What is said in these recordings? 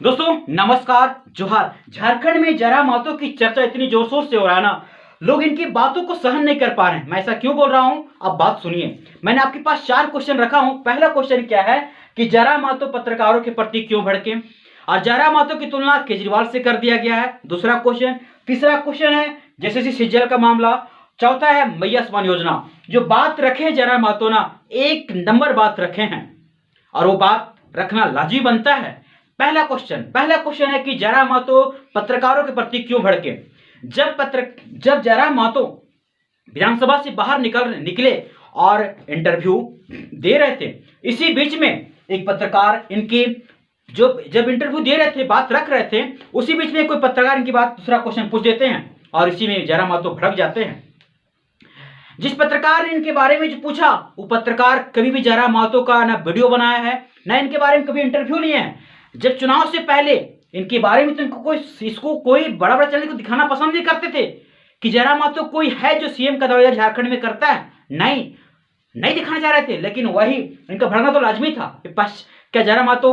दोस्तों नमस्कार, जोहार। झारखंड में जरा मातो की चर्चा इतनी जोर शोर से हो रहा है ना, लोग इनकी बातों को सहन नहीं कर पा रहे हैं। मैं ऐसा क्यों बोल रहा हूं, आप बात सुनिए। मैंने आपके पास 4 क्वेश्चन रखा हूं। पहला क्वेश्चन क्या है कि जरा मातो पत्रकारों के प्रति क्यों भड़के, और जरा मातो की तुलना केजरीवाल से कर दिया गया है। दूसरा क्वेश्चन। तीसरा क्वेश्चन है जैसे सिज्जल का मामला। चौथा है मैया सम्मान योजना। जो बात रखे जरा मातो ना, एक नंबर बात रखे हैं और वो बात रखना लाजमी बनता है। पहला क्वेश्चन है कि जरा मातो पत्रकारों के प्रति क्यों भड़के। जब जरा मातो विधानसभा से बाहर निकले और इंटरव्यू दे रहे थे, इसी बीच में एक पत्रकार इनकी जब इंटरव्यू दे रहे थे, बात रख रहे थे, उसी बीच में कोई पत्रकार इनकी बात दूसरा क्वेश्चन पूछ देते हैं और इसी में जरा मातो भड़क जाते हैं। जिस पत्रकार ने इनके बारे में जो पूछा, वो पत्रकार कभी भी जरा मातो का ना वीडियो बनाया है, ना इनके बारे में कभी इंटरव्यू लिए हैं। जब चुनाव से पहले इनके बारे में तो इसको कोई बड़ा बड़ा चैनल को दिखाना पसंद नहीं करते थे कि जरा मातो कोई है जो सीएम का दावेदार झारखंड में करता है। नहीं दिखाना चाह रहे थे, लेकिन वही इनका भड़कना तो लाजमी था। क्या जरा मातो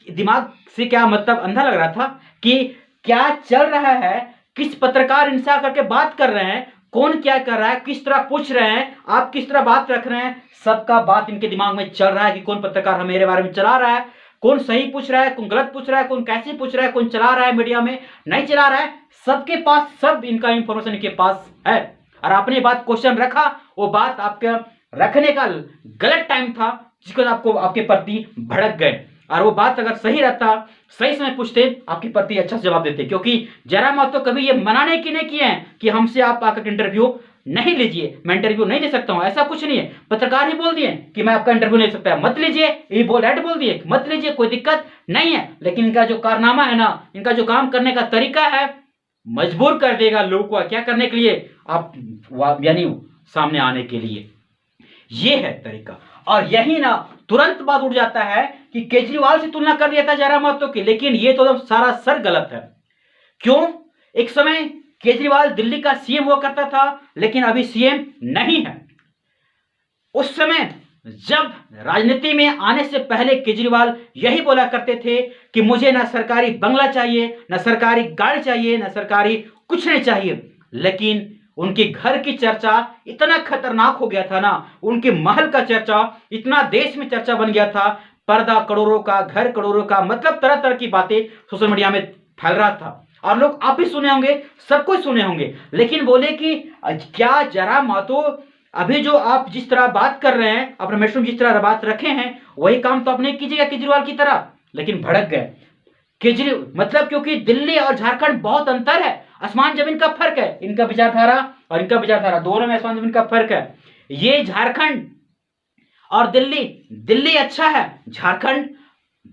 दिमाग से क्या मतलब अंधा लग रहा था कि क्या चल रहा है, किस पत्रकार इनसे आकर के बात कर रहे हैं, कौन क्या कर रहा है, किस तरह पूछ रहे हैं, आप किस तरह बात रख रहे हैं, सबका बात इनके दिमाग में चल रहा है कि कौन पत्रकार मेरे बारे में चला रहा है, कौन सही पूछ रहा है, कौन गलत पूछ रहा है, कौन कैसे पूछ रहा है, कौन चला रहा है मीडिया में, नहीं चला रहा है। सबके पास सब इनका इंफॉर्मेशन इनके पास है। और आपने बात क्वेश्चन रखा, वो बात आपका रखने का गलत टाइम था, जिसको आपको आपके प्रति भड़क गए। और वो बात अगर सही रहता, सही समय पूछते, आपके प्रति अच्छा से जवाब देते। क्योंकि जरा मातो कभी ये मनाने की नहीं किए हैं कि हमसे आप आकर इंटरव्यू नहीं लीजिए, मैं इंटरव्यू नहीं दे सकता हूं, ऐसा कुछ नहीं है। पत्रकार ही बोल दिए कि मैं आपका इंटरव्यू नहीं ले सकता, मत लीजिए। ये बोल दिए मत लीजिए, कोई दिक्कत नहीं है। लेकिन इनका जो कारनामा है ना, इनका जो काम करने का तरीका है, मजबूर कर देगा लोगों को क्या करने के लिए, आप यानी सामने आने के लिए। ये है तरीका। और यही ना तुरंत बात उठ जाता है कि केजरीवाल से तुलना कर दिया था जरा मातो की, लेकिन ये तो सारा सर गलत है। क्यों? एक समय केजरीवाल दिल्ली का सीएम हुआ करता था, लेकिन अभी सीएम नहीं है। उस समय जब राजनीति में आने से पहले केजरीवाल यही बोला करते थे कि मुझे ना सरकारी बंगला चाहिए, ना सरकारी गाड़ी चाहिए, ना सरकारी कुछ नहीं चाहिए। लेकिन उनके घर की चर्चा इतना खतरनाक हो गया था ना, उनके महल का चर्चा इतना देश में चर्चा बन गया था, पर्दा करोड़ों का, घर करोड़ों का, मतलब तरह तरह की बातें सोशल मीडिया में फैल रहा था। और लोग आप भी सुने होंगे, सब कुछ सुने होंगे। लेकिन बोले कि क्या जरा मातो अभी जो आप जिस तरह बात कर रहे हैं, अपने मैशरूम जिस तरह बात रखे हैं, वही काम तो आप नहीं कीजिएगा केजरीवाल की तरह। लेकिन भड़क गए मतलब क्योंकि दिल्ली और झारखंड बहुत अंतर है, आसमान जमीन का फर्क है। इनका विचारधारा और इनका विचारधारा दोनों में आसमान जमीन का फर्क है। ये झारखंड और दिल्ली अच्छा है, झारखंड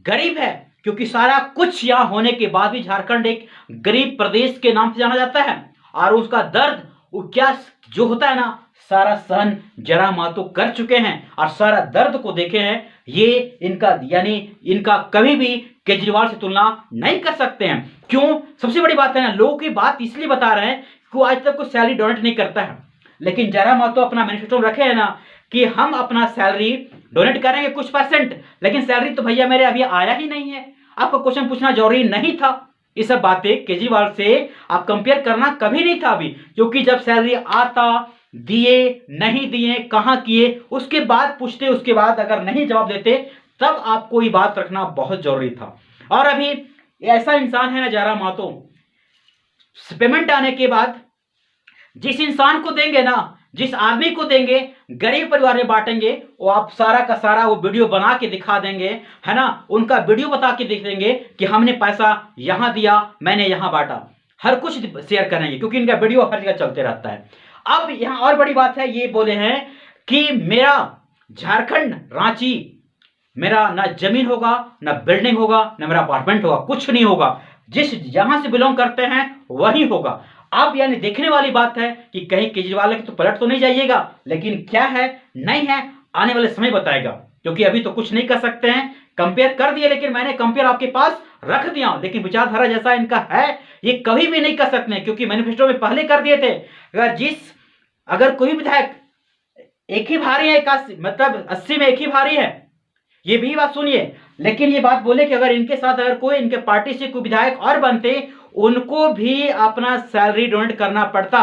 गरीब है। क्योंकि सारा कुछ यहां होने के बाद भी झारखंड एक गरीब प्रदेश के नाम से जाना जाता है। और उसका दर्द वो क्या जो होता है ना, सारा सहन जरा मातो कर चुके हैं और सारा दर्द को देखे हैं। ये इनका कभी भी केजरीवाल से तुलना नहीं कर सकते हैं। क्यों? सबसे बड़ी बात है ना, लोगों की बात इसलिए बता रहे हैं कि वो आज तक कोई सैलरी डोनेट नहीं करता है। लेकिन जरा मातो अपना मैनिफेस्टो में रखे हैं ना कि हम अपना सैलरी डोनेट करेंगे कुछ परसेंट, लेकिन सैलरी तो भैया मेरे अभी आया ही नहीं है। आपको क्वेश्चन पूछना जरूरी नहीं था। ये सब बातें केजरीवाल से आप कंपेयर करना कभी नहीं था अभी, क्योंकि जब सैलरी आता, दिए नहीं दिए, कहां किए, उसके बाद पूछते, उसके बाद अगर नहीं जवाब देते, तब आपको ये बात रखना बहुत जरूरी था। और अभी ऐसा इंसान है ना जरा मातो, पेमेंट आने के बाद जिस इंसान को देंगे ना, जिस आदमी को देंगे, गरीब परिवार में बांटेंगे, वो आप सारा का सारा वो वीडियो बना के दिखा देंगे, है ना, उनका वीडियो बता के दिख देंगे कि हमने पैसा यहां दिया, मैंने यहां बांटा, हर कुछ शेयर करेंगे, क्योंकि इनका वीडियो हर जगह चलते रहता है। अब यहां और बड़ी बात है, ये बोले हैं कि मेरा झारखंड रांची, मेरा ना जमीन होगा, ना बिल्डिंग होगा, ना मेरा अपार्टमेंट होगा, कुछ नहीं होगा, जिस जहां से बिलोंग करते हैं वही होगा। अब यानी देखने वाली बात है कि कहीं केजरीवाल की तो पलट तो नहीं जाइएगा, लेकिन क्या है नहीं है आने वाले समय बताएगा, क्योंकि अभी तो कुछ नहीं कर सकते हैं। कंपेयर कर दिए, लेकिन मैंने कंपेयर आपके पास रख दिया, लेकिन विचारधारा जैसा इनका है ये कभी भी नहीं कर सकते, क्योंकि मैनिफेस्टो में पहले कर दिए थे। अगर कोई विधायक एक ही भारी है, मतलब 80 में एक ही भारी है, ये भी बात सुनिए, लेकिन ये बात बोले कि अगर इनके साथ अगर कोई इनके पार्टी से कोई विधायक और बनते, उनको भी अपना सैलरी डोनेट करना पड़ता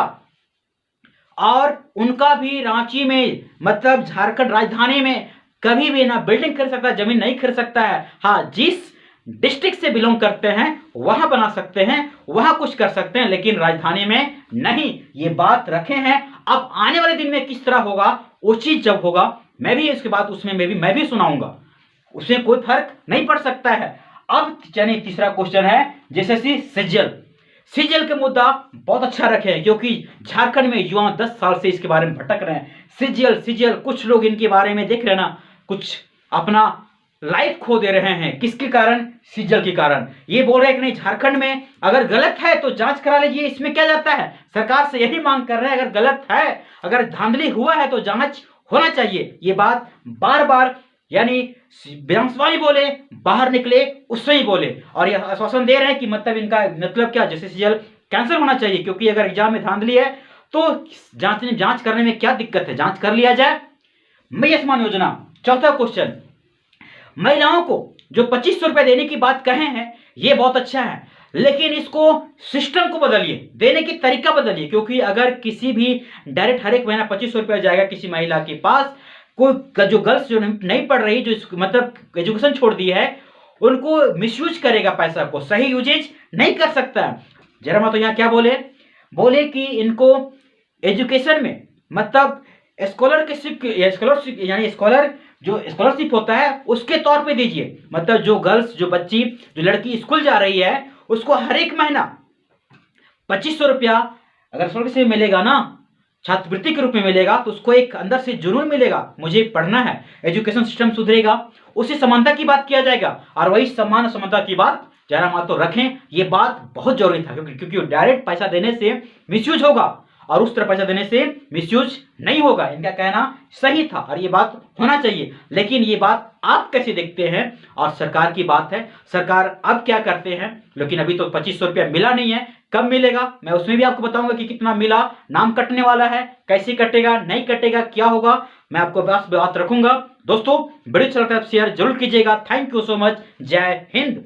और उनका भी रांची में मतलब झारखंड राजधानी में कभी भी ना बिल्डिंग खरीद सकता है, जमीन नहीं खरीद सकता है। हाँ, जिस डिस्ट्रिक्ट से बिलोंग करते हैं वहां बना सकते हैं, वहां कुछ कर सकते हैं, लेकिन राजधानी में नहीं। ये बात रखे हैं। अब आने वाले दिन में किस तरह होगा, वो चीज जब होगा मैं भी इसके बाद उसमें मैं भी सुनाऊंगा, उसमें कोई फर्क नहीं पड़ सकता है। अब चलिए तीसरा क्वेश्चन है जैसे सीजीएल के मुद्दा बहुत अच्छा रखे हैं, क्योंकि झारखंड में युवा 10 साल से इसके बारे में भटक रहे हैं। सीजीएल कुछ लोग इनके बारे में देख रहे हैं ना, कुछ अपना लाइफ खो दे रहे हैं। किसके कारण? सीजीएल के कारण। ये बोल रहे हैं कि नहीं, झारखंड में अगर गलत है तो जांच करा लीजिए, इसमें क्या जाता है। सरकार से यही मांग कर रहे हैं, अगर गलत है, अगर धांधली हुआ है तो जांच होना चाहिए। ये बात बार बार यानी विधानसभा बोले, बाहर निकले उससे ही बोले, और यह आश्वासन दे रहे हैं कि मतलब इनका मतलब क्या, जैसे सीजीएल कैंसिल होना चाहिए, क्योंकि अगर एग्जाम में धांधली है तो जांच करने में क्या दिक्कत है, जांच कर लिया जाए। मैया सम्मान योजना, चौथा क्वेश्चन, महिलाओं को जो 2500 रुपए देने की बात कहे हैं ये बहुत अच्छा है, लेकिन इसको सिस्टम को बदलिए, देने की तरीका बदलिए। क्योंकि अगर किसी भी डायरेक्ट हर एक महीना 2500 रुपया जाएगा किसी महिला के पास, कोई जो गर्ल्स जो नहीं पढ़ रही, जो मतलब एजुकेशन छोड़ दी है, उनको मिसयूज करेगा, पैसा को सही यूजेज नहीं कर सकता। जरा मैं तो यहाँ क्या बोले कि इनको एजुकेशन में मतलब स्कॉलरशिप यानी स्कॉलरशिप होता है उसके तौर पे दीजिए। मतलब जो गर्ल्स, जो बच्ची, जो लड़की स्कूल जा रही है, उसको हर एक महीना 2500 रुपया अगर स्कॉलरशिप मिलेगा ना, छात्रवृत्ति के रूप में मिलेगा, तो उसको एक अंदर से जुनून मिलेगा, मुझे पढ़ना है, एजुकेशन सिस्टम सुधरेगा, उसी समानता की बात किया जाएगा। और वही सम्मान और समानता की बात जरा मां तो रखें, ये बात बहुत जरूरी था, क्योंकि डायरेक्ट पैसा देने से मिसयूज होगा और उस तरह पैसा देने से मिसयूज नहीं होगा। इनका कहना सही था और ये बात होना चाहिए। लेकिन ये बात आप कैसे देखते हैं? और सरकार की बात है, सरकार अब क्या करते हैं। लेकिन अभी तो 2500 रुपया मिला नहीं है, कब मिलेगा मैं उसमें भी आपको बताऊंगा कि कितना मिला, नाम कटने वाला है, कैसे कटेगा, नहीं कटेगा, क्या होगा, मैं आपको बात रखूंगा। दोस्तों वीडियो अच्छा लगता है शेयर जरूर कीजिएगा। Thank you so much. जय हिंद।